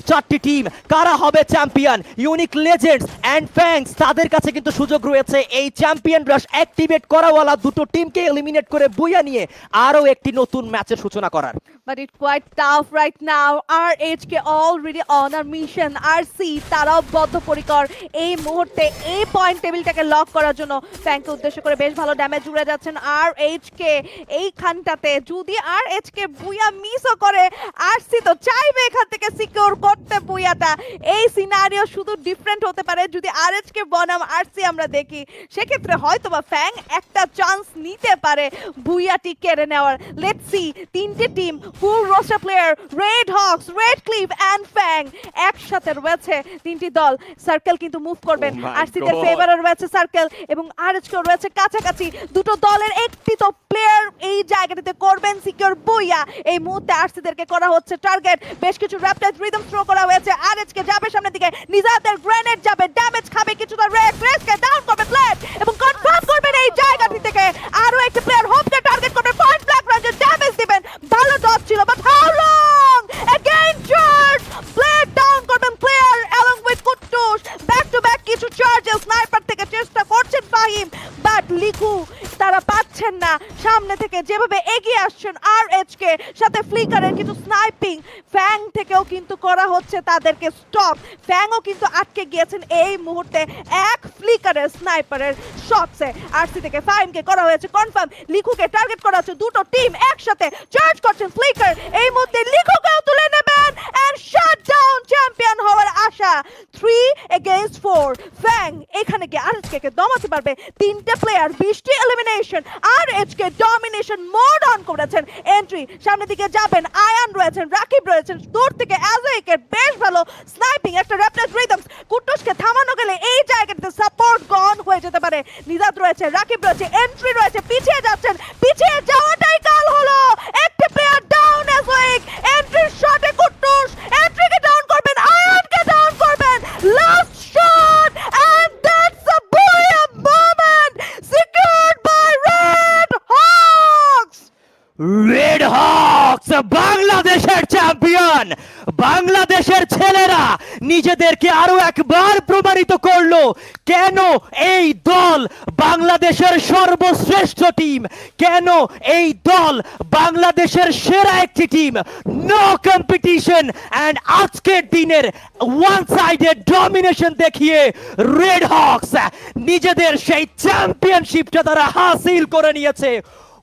চারটি টিম, কারা হবে champion? Unique legends and fangs, তাদের কাছে কিন্তু সুযোগ রয়েছে এই চ্যাম্পিয়ন রাশ অ্যাক্টিভেট করাওয়ালা দুটো টিমকে এলিমিনেট করে বুইয়া নিয়ে আরও একটি নতুন ম্যাচের সূচনা করার। But it's quite tough right now. RHK already on our mission. RC তারাও বদ্ধপরিকর এই মুহূর্তে এই পয়েন্ট টেবিলটাকে লক করার জন্য ফ্যাংকে উদ্দেশ্য করে বেশ ভালো ড্যামেজ জুড়ে যাচ্ছেন RHK এইখানটাতে। যদি RHK বুইয়া মিসও করে, RC তো চাইবে এখান থেকে সিকিউর করতে বুইয়াটা। এই সিনারিও শুধু ডিফারেন্ট হতে পারে যদি RHK বনাম RC আমরা দেখি, সেক্ষেত্রে হয়তোবা ফ্যাং একটা চান্স নিতে পারে বুইয়াটি কেড়ে নেওয়ার। লেটস সি, তিনটে team full roster player, Red Hawks, Red Cleave and Fang একসাথে রয়েছে তিনটি দল। সার্কেল কিন্তু মুভ করবেন, Oh my আরসিদের God! ফেভারে রয়েছে সার্কেল এবং আরএচকে রয়েছে কাছাকাছি। দুটো দলের একটি তো প্লেয়ার এই জায়গাটিতে করবেন সিকিউর বুইয়া। এই মুহূর্তে আরসিদেরকে করা হচ্ছে টার্গেট, বেশ কিছু র্যাপটাইজ রিদম থ্রো করা হয়েছে। আরএচকে যাবে সামনের দিকে, নিজাদের গ্রেনেড যাবে, ড্যামেজ খাবে কিছুটা। রেসকে ডাউন করবে প্লেয়ার এবং কনফার্ম করবেন এই জায়গাটি থেকে আরো একটা প্লেয়ার হোপকে টার্গেট করবে, পয়েন্ট ব্ল্যাক রেঞ্জে ড্যামেজ দিবেন। ভালো ডট ছিল, but how long again charge player down করবেন প্লেয়ার along with কুট্টুস। ব্যাক টু ব্যাক কিছু চার্জেস স্নাইপার থেকে চেষ্টা করছেন ফাহিম, বাট লিখু তারা পাচ্ছেন না। সামনে থেকে যেভাবে এগিয়ে আসছেন আরএচকে, সাথে ফ্লিকারের কিছু স্নাইপিং ফ্যাং থেকেও কিন্তু করা হচ্ছে তাদেরকে স্টপ। ফ্যাংও কিন্তু আটকে গিয়েছেন এই মুহূর্তে এক ফ্লিকারের স্নাইপারের শটসে। আরসি থেকে ফাহিমকে করা হয়েছে কনফার্ম, লিখুকে টার্গেট করা হচ্ছে। দুটো টিম একসাথে চার্জ করছেন। ফ্লিকার এই মুহূর্তে লিখুকেও তুলে নেবেন এন্ড শাট ডাউন চ্যাম্পিয়ন হওয়ার আশা। 3 against 4 ফ্যাং এখানে কি আরএচকে কে দমাতে পারবে? তিনটে প্লেয়ার, 20টি elimination, RHK domination mode on করেছেন। এন্ট্রি সামনের দিকে যাবেন, আয়ান রয়েছেন, রাকিব রয়েছেন, দূর থেকে অ্যাজোইকের বেশ ভালো স্নাইপিং, একটা র্যাপটাইজ রিদমস। কুট্টুসকে থামানো গেলে এই জায়গাটাতে সাপোর্ট গন হয়ে যেতে পারে। নিজাত রয়েছে, রাকিব রয়েছে, এন্ট্রি রয়েছে, পিছিয়ে যাচ্ছেন, পিছিয়ে যাওয়াটাই কাল হলো। একটা প্লেয়ার ডাউন অ্যাজোইক, এন্ট্রির শটে কুট্টুস এন্ট্রিকে ডাউন করবেন, আয়ানকে ডাউন করবেন। Last shot and that's a Booyah moment secured by Red Hawks. Red Hawks বাংলাদেশের চ্যাম্পিয়ন। বাংলাদেশের ছেলেরা নিজেদেরকে আরো একবার প্রমাণিত করলো কেন এই দল বাংলাদেশের সর্বশ্রেষ্ঠ টিম, কেন এই দল বাংলাদেশের সেরা একটি টিম। নো কম্পিটিশন অ্যান্ড আজকের দিনের ওয়ান সাইডেড ডমিনেশন দেখিয়ে রেড হক্স নিজেদের সেই চ্যাম্পিয়নশিপটা তারা হাসিল করে নিয়েছে।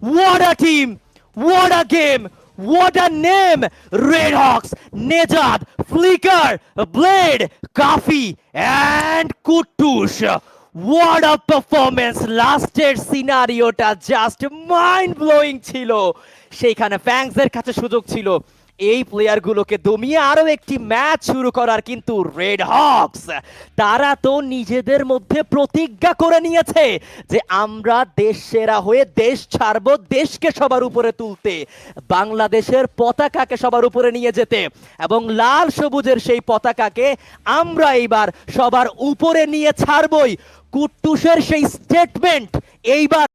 What a team, what a game, what a name! Red Hawks, Nejad, Flicker, Blade, Kafi, and Kuttush. What a performance! লাস্টের সিনারিওটা জাস্ট মাইন্ড ব্লোয়িং ছিল। সেইখানে ফ্যাংসের কাছে সুযোগ ছিল এই প্লেয়ারগুলোকে দমিয়ে আরো একটি ম্যাচ শুরু করার, কিন্তু রেড হক্স তারা তো নিজেদের মধ্যে প্রতিজ্ঞা করে নিয়েছে যে আমরা দেশ সেরা হয়ে দেশ ছাড়বো, দেশকে সবার উপরে তুলতে, বাংলাদেশের পতাকাকে সবার উপরে নিয়ে যেতে, এবং লাল সবুজের সেই পতাকাকে আমরা এইবার সবার উপরে নিয়ে ছাড়বই। কুট্টুসের সেই স্টেটমেন্ট এইবার